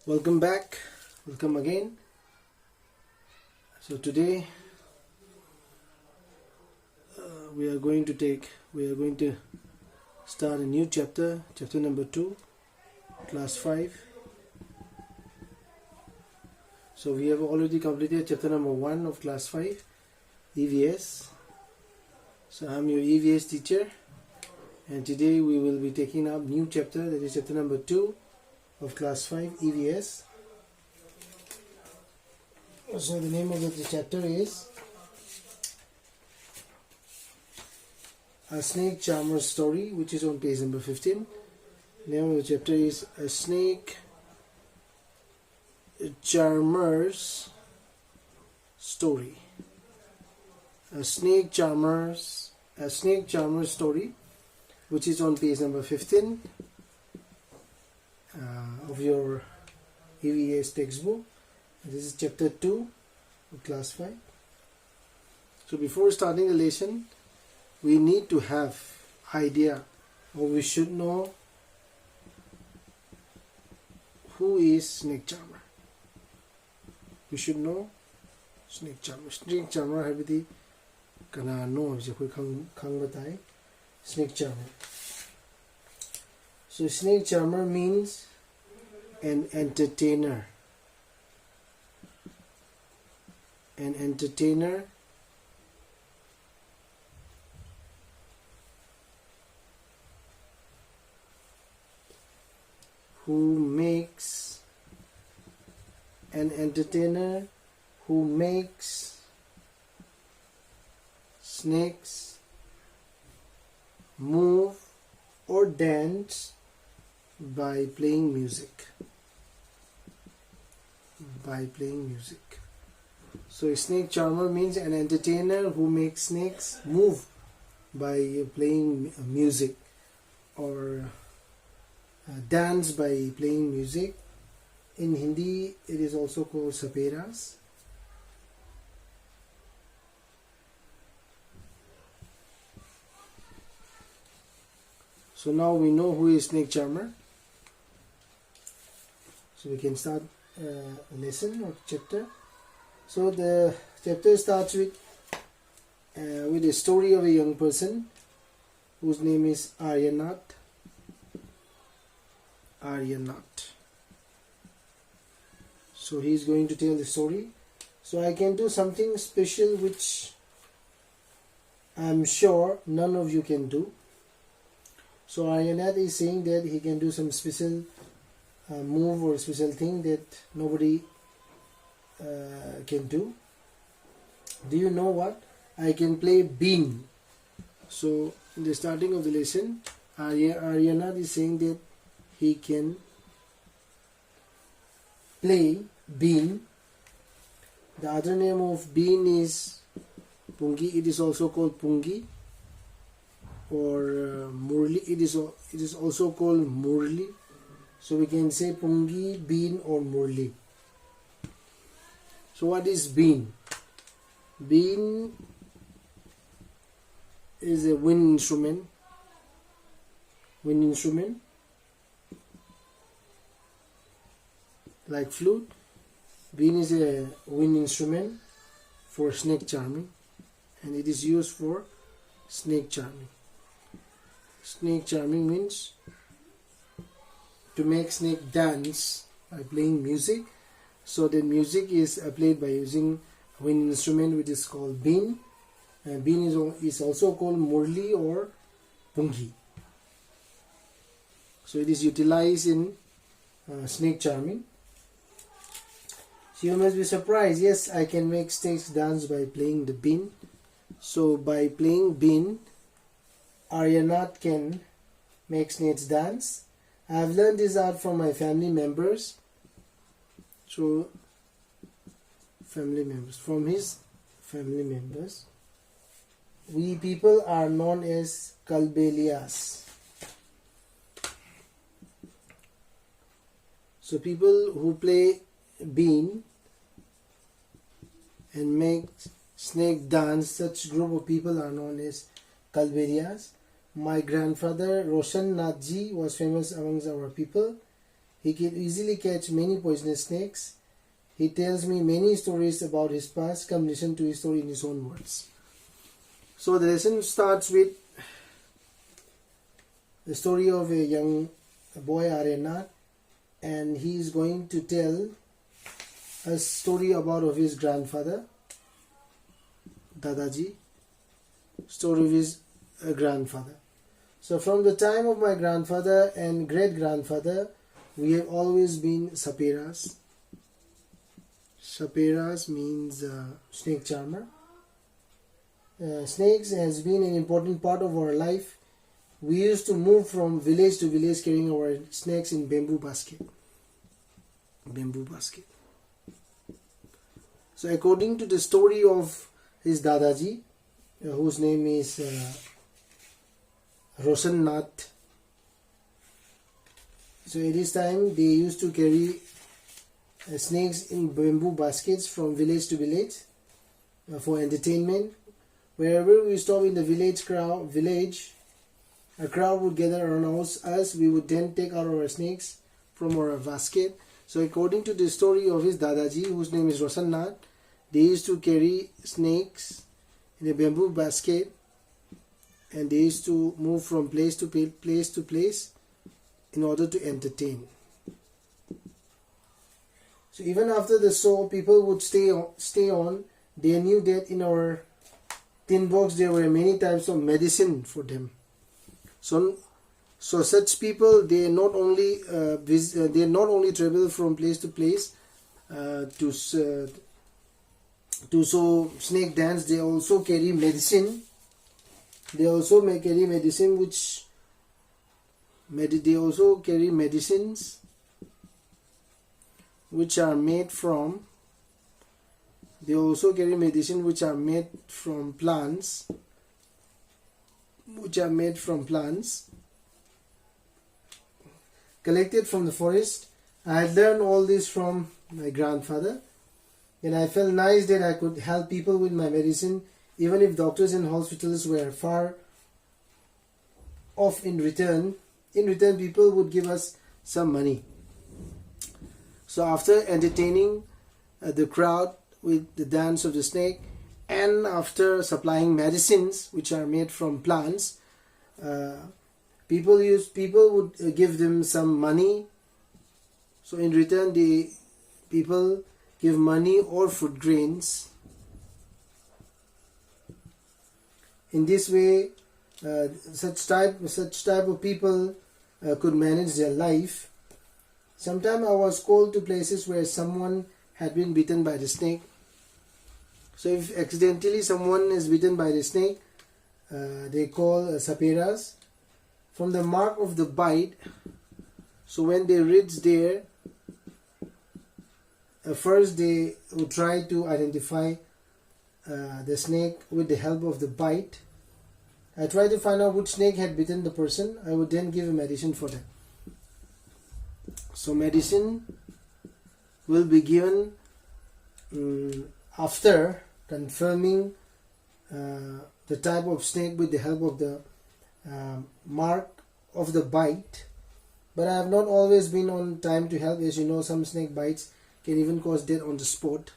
Welcome back. Welcome again. So today we are going to start a new chapter, chapter number 2, class 5. So we have already completed chapter number 1 of class 5, EVS. So I'm your EVS teacher, and today we will be taking up new chapter, that is chapter number 2 of class 5, EVS. So the name of the chapter is A Snake Charmer's Story, which is on page number 15. The name of the chapter is A Snake Charmer's Story. A Snake Charmer's Story, which is on page number 15 of your EVS textbook. This is chapter 2 of class 5. So before starting the lesson, we need to have idea, or we should know who is snake charmer. We should know snake charmer. Snake charmer habiti kana no je koi khang batai. Snake charmer. So snake charmer means an entertainer. An entertainer who makes snakes move or dance by playing music. So a snake charmer means an entertainer who makes snakes move by playing music, or dance by playing music. In Hindi it is also called saperas. So now we know who is snake charmer. So we can start a lesson or chapter. So the chapter starts with the story of a young person whose name is Aryanath. So he is going to tell the story. So I can do something special which I'm sure none of you can do. So Aryanath is saying that he can do some special move or special thing that nobody can do. Do you know what? I can play bean. So in the starting of the lesson, Aryanath is saying that he can play bean. The other name of bean is pungi. It is also called pungi, or murli. It is also called murli. So we can say pungi, bean, or murli. So what is bean? Bean is a wind instrument. Like flute. Bean is a wind instrument for snake charming, and it is used for snake charming. Snake charming means to make snake dance by playing music. So the music is played by using a wind instrument which is called bean, and bean is also called murli or pungi. So it is utilized in snake charming. So you must be surprised. Yes, I can make snakes dance by playing the bean. So by playing bean, Aryanath can make snakes dance. I have learned this art from my family members. So from his family members. We people are known as Kalbelias. So people who play bean and make snake dance, such group of people are known as Kalbelias. My grandfather Roshan Nathji was famous amongst our people. He can easily catch many poisonous snakes. He tells me many stories about his past. Come listen to his story in his own words. So the lesson starts with the story of a young boy, Aryanath, and he is going to tell a story about of his grandfather, Dadaji, story of his grandfather. So from the time of my grandfather and great-grandfather, we have always been saperas. Saperas means snake charmer. Snakes has been an important part of our life. We used to move from village to village carrying our snakes in bamboo basket. Bamboo basket. So according to the story of his Dadaji, whose name is Roshan Nath. So at this time they used to carry snakes in bamboo baskets from village to village for entertainment. Wherever we stop in the village, a crowd would gather around us. We would then take out our snakes from our basket. So according to the story of his Dadaji, whose name is Roshan Nath, they used to carry snakes in a bamboo basket, and they used to move from place to place in order to entertain. So even after the show, people would stay on. They knew that in our tin box there were many types of medicine for them. So such people, they not only travel from place to place to show snake dance. They also carry medicine. They also carry medicine medicines which are made from. They also carry medicine which are made from plants. Collected from the forest. I had learned all this from my grandfather, and I felt nice that I could help people with my medicine, even if doctors and hospitals were far off. In return, people would give us some money. So after entertaining the crowd with the dance of the snake, and after supplying medicines which are made from plants, people would give them some money. So in return, people give money or food grains. In this way, such type of people could manage their life. Sometimes I was called to places where someone had been bitten by the snake. So if accidentally someone is bitten by the snake, they call saperas. From the mark of the bite, so when they reach there, first they would try to identify the snake with the help of the bite. I try to find out which snake had bitten the person. I would then give a medicine for them. So medicine will be given after confirming the type of snake with the help of the mark of the bite. But I have not always been on time to help. As you know, some snake bites can even cause death on the spot.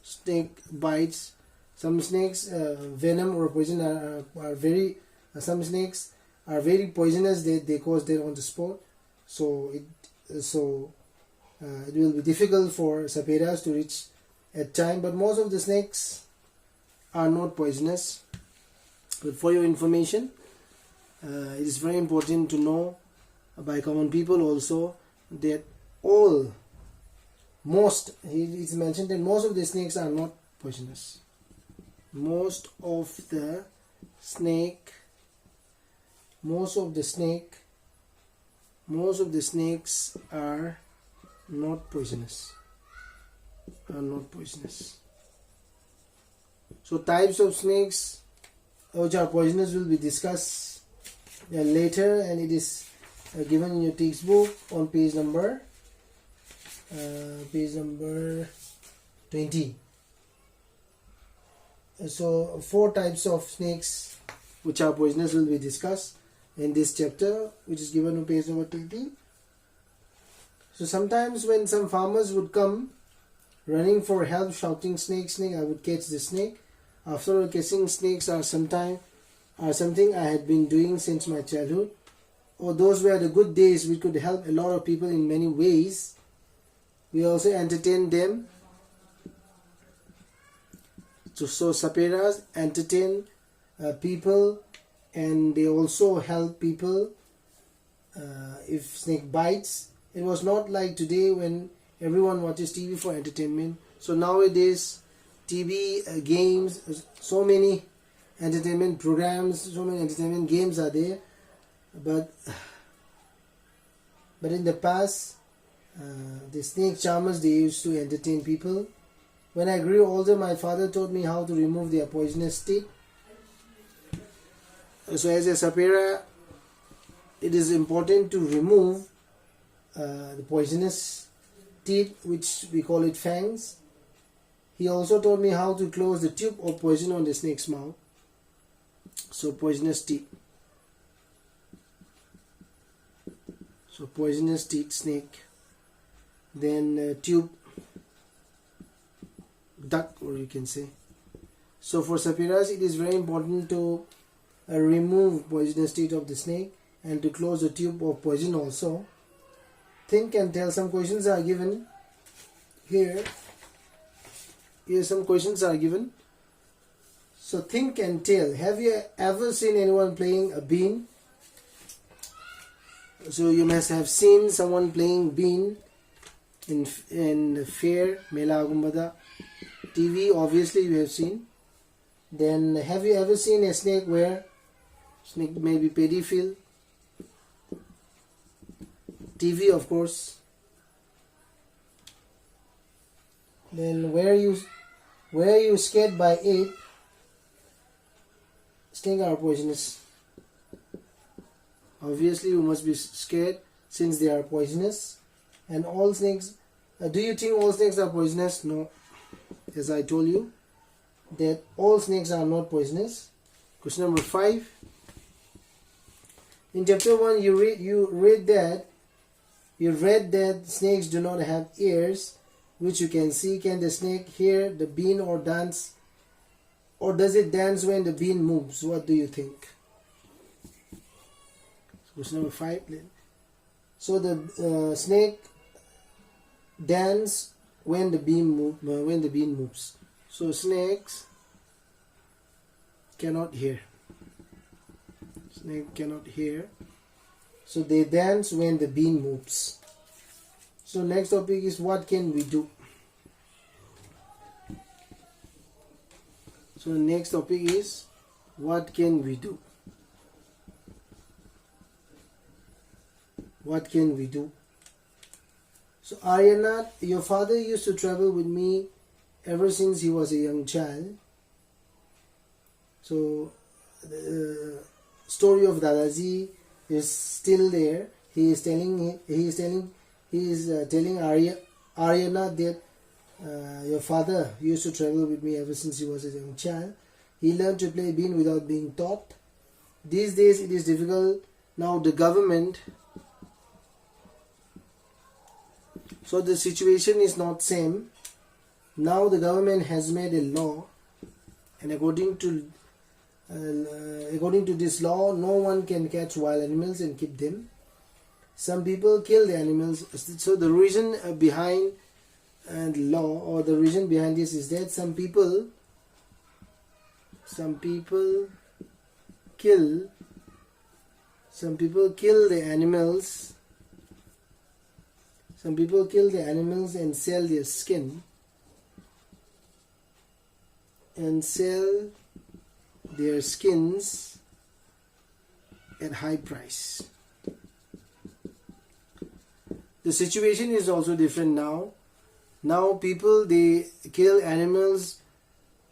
Snake bites, some snakes venom or poison are very some snakes are very poisonous. They cause death on the spot. So it will be difficult for saperas to reach at time. But most of the snakes are not poisonous. But for your information, it is very important to know by common people also that it's mentioned that most of the snakes are not poisonous. Most of the snakes are not poisonous. So types of snakes which are poisonous will be discussed later, and it is given in your textbook on page number 20. So 4 types of snakes which are poisonous will be discussed in this chapter, which is given on page number 20. So sometimes when some farmers would come running for help, shouting snake, snake, I would catch the snake. After all, catching snakes are something I had been doing since my childhood. Oh, those were the good days. We could help a lot of people in many ways. We also entertained them. So saperas entertain people, and they also help people if snake bites. It was not like today when everyone watches TV for entertainment. So nowadays, TV, games, so many entertainment programs, so many entertainment games are there. But in the past, the snake charmers, they used to entertain people. When I grew older, my father taught me how to remove their poisonous teeth. So as a sapera, it is important to remove the poisonous teeth, which we call it fangs. He also taught me how to close the tube of poison on the snake's mouth. So poisonous teeth. So poisonous teeth snake. Then tube, duck, or you can say. So for sapiras, it is very important to remove poisonous teeth of the snake and to close the tube of poison also. Think and tell. Some questions are given here. Here some questions are given. So think and tell. Have you ever seen anyone playing a bean? So you must have seen someone playing bean in fair, Mela Gumbada. TV, obviously you have seen. Then have you ever seen a snake where snake may be pedophile? TV, of course. Then where you scared by it? Snake are poisonous. Obviously you must be scared since they are poisonous. And all snakes, do you think all snakes are poisonous? No. As I told you, that all snakes are not poisonous. Question number 5. In chapter 1, you read that snakes do not have ears, which you can see. Can the snake hear the bean or dance? Or does it dance when the bean moves? What do you think? Question number 5. So the snake dance when the bean moves. So snakes cannot hear. Snake cannot hear. So they dance when the bean moves. So next topic is what can we do? So the next topic is what can we do? What can we do? So Aryanath, your father used to travel with me ever since he was a young child. So the story of Dadaji is still there. He is telling Aryanath that your father used to travel with me ever since he was a young child. He learned to play bean without being taught. These days it is difficult. Now the government, so the situation is not same. Now the government has made a law, and according to this law, no one can catch wild animals and keep them. Some people kill the animals. So the reason behind the law, or the reason behind this, is that some people kill the animals. Some people kill the animals and sell their skin. And sell their skins at high price. The situation is also different now. Now people, they kill animals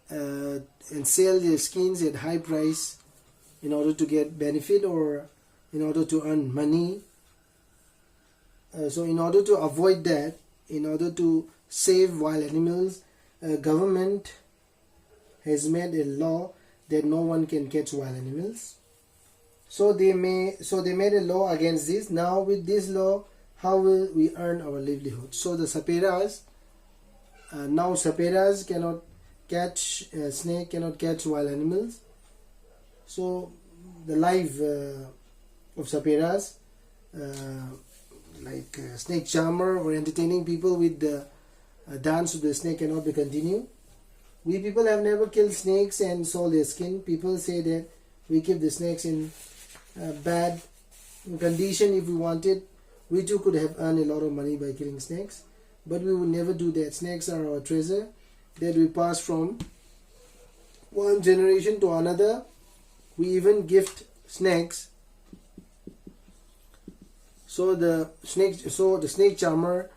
and sell their skins at high price in order to get benefit or in order to earn money. So in order to avoid that, in order to save wild animals, government has made a law that no one can catch wild animals. So they made a law against this. Now with this law, how will we earn our livelihood? So the saperas, now saperas cannot catch, snake cannot catch wild animals. So the life of saperas, like snake charmer or entertaining people with the dance of the snake, cannot be continued. We people have never killed snakes and sold their skin. People say that we keep the snakes in bad condition. If we wanted, we too could have earned a lot of money by killing snakes, but we would never do that. Snakes are our treasure that we pass from one generation to another. We even gift snakes. So the snake charmer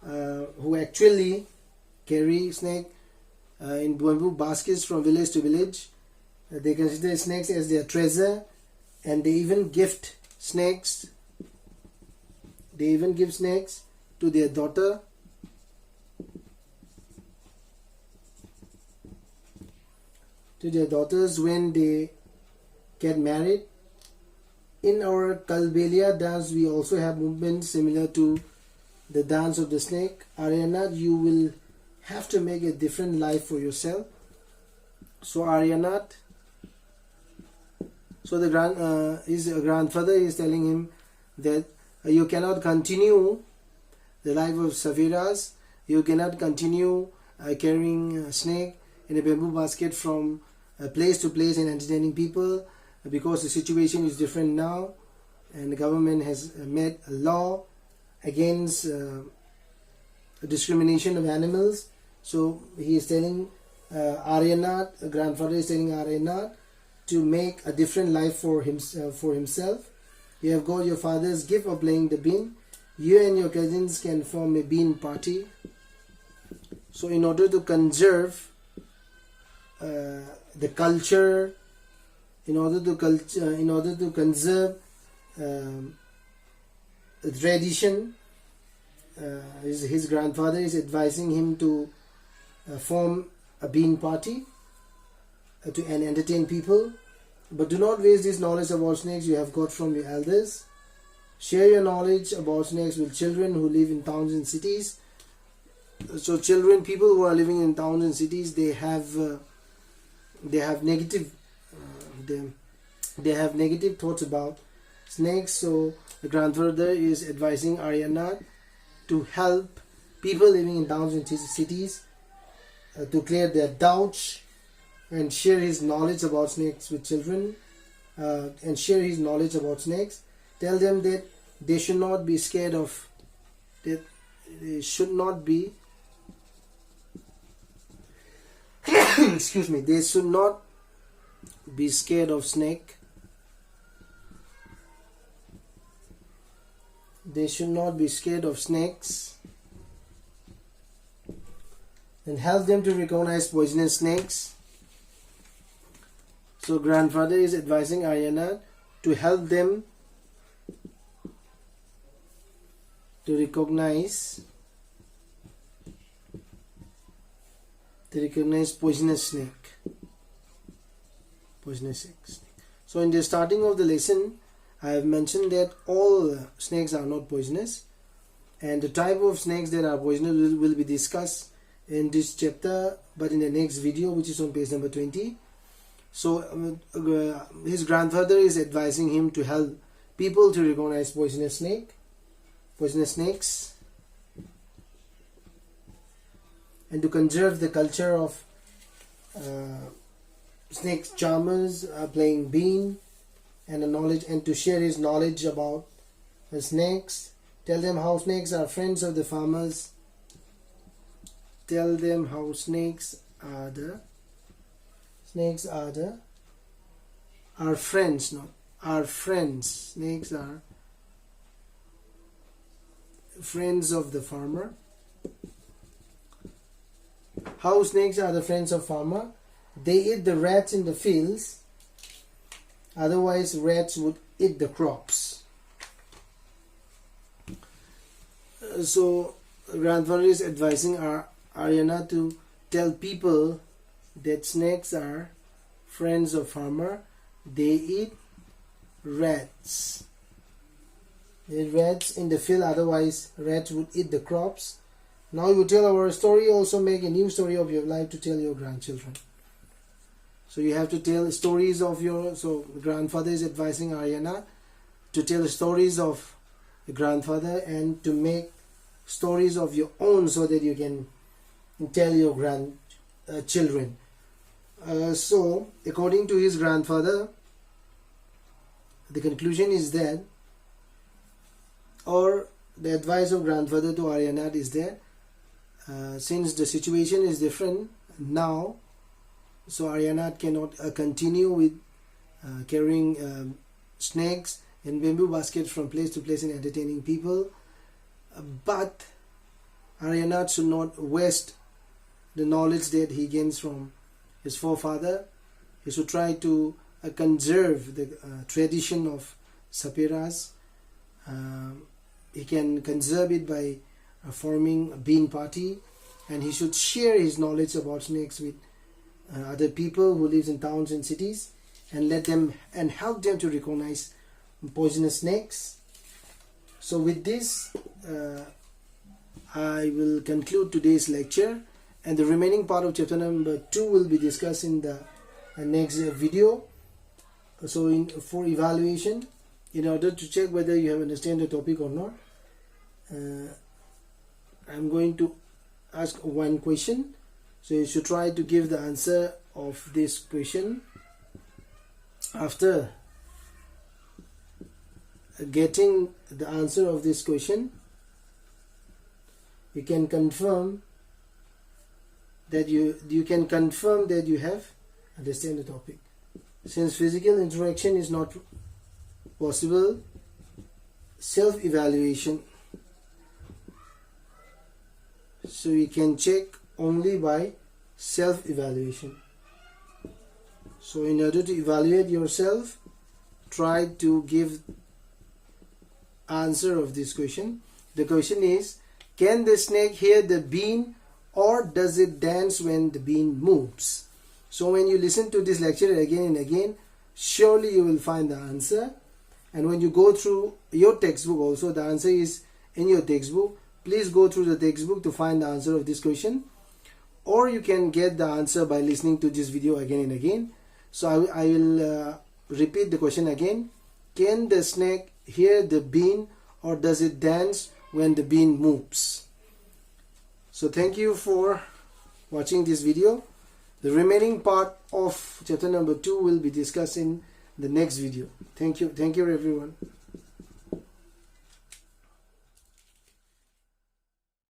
who actually carry snake in bamboo baskets from village to village, they consider snakes as their treasure, and they even gift snakes. They even give snakes to their daughter. To their daughters when they get married. In our Kalbelia dance, we also have movements similar to the dance of the snake. Aryanat, you will have to make a different life for yourself. So Aryanat, so the his grandfather is telling him that you cannot continue the life of Safiras. You cannot continue carrying a snake in a bamboo basket from place to place and entertaining people, because the situation is different now, and the government has made a law against discrimination of animals. So he is telling Aryanat, grandfather is telling Aryanat, to make a different life for himself. You have got your father's gift of playing the bean. You and your cousins can form a bean party. So in order to conserve the culture, in order to conserve the tradition, his grandfather is advising him to form a bean party and entertain people. But do not waste this knowledge about snakes you have got from your elders. Share your knowledge about snakes with children who live in towns and cities. So people who are living in towns and cities, they have negative thoughts about snakes. So the grandfather is advising Aryanat to help people living in towns and cities to clear their doubts and share his knowledge about snakes with children, and share his knowledge about snakes. Tell them that they should not be scared of, that they should not be excuse me, they should not be scared of snake. They should not be scared of snakes, and help them to recognize poisonous snakes. So grandfather is advising Aryanat to help them to recognize poisonous snake. So in the starting of the lesson, I have mentioned that all snakes are not poisonous, and the type of snakes that are poisonous will be discussed in this chapter, but in the next video, which is on page number 20. So his grandfather is advising him to help people to recognize poisonous snakes, and to conserve the culture of snake charmers playing bean, and the knowledge, and to share his knowledge about the snakes. Tell them how snakes are friends of the farmers. Tell them how snakes are friends, not our friends. Snakes are friends of the farmer. How snakes are the friends of farmer? They eat the rats in the fields, otherwise rats would eat the crops. So grandfather is advising Aryana to tell people that snakes are friends of farmer. They eat rats. The rats in the field, otherwise rats would eat the crops. Now you tell our story, also make a new story of your life to tell your grandchildren. So you have to tell stories of your, so the grandfather is advising Aryana to tell stories of the grandfather and to make stories of your own so that you can tell your grandchildren. So according to his grandfather, the conclusion is that, or the advice of grandfather to Aryana is that since the situation is different now, so Aryana cannot continue with carrying snakes and bamboo baskets from place to place and entertaining people, but Aryana should not waste the knowledge that he gains from his forefather. He should try to conserve the tradition of Sapiras. He can conserve it by forming a bean party, and he should share his knowledge about snakes with other people who live in towns and cities, and let them and help them to recognize poisonous snakes. So with this I will conclude today's lecture, and the remaining part of chapter number 2 will be discussed in the next video. So for evaluation, in order to check whether you have understand the topic or not, I'm going to ask one question. So you should try to give the answer of this question. After getting the answer of this question, you can confirm that you can confirm that you have understand the topic. Since physical interaction is not possible, self-evaluation, so you can check only by self-evaluation. So in order to evaluate yourself, try to give answer of this question. The question is, can the snake hear the bean, or does it dance when the bean moves? So when you listen to this lecture again and again, surely you will find the answer. And when you go through your textbook also, the answer is in your textbook. Please go through the textbook to find the answer of this question. Or you can get the answer by listening to this video again and again. So I will repeat the question again. Can the snake hear the bean, or does it dance when the bean moves? So thank you for watching this video. The remaining part of chapter number 2 will be discussed in the next video. Thank you everyone.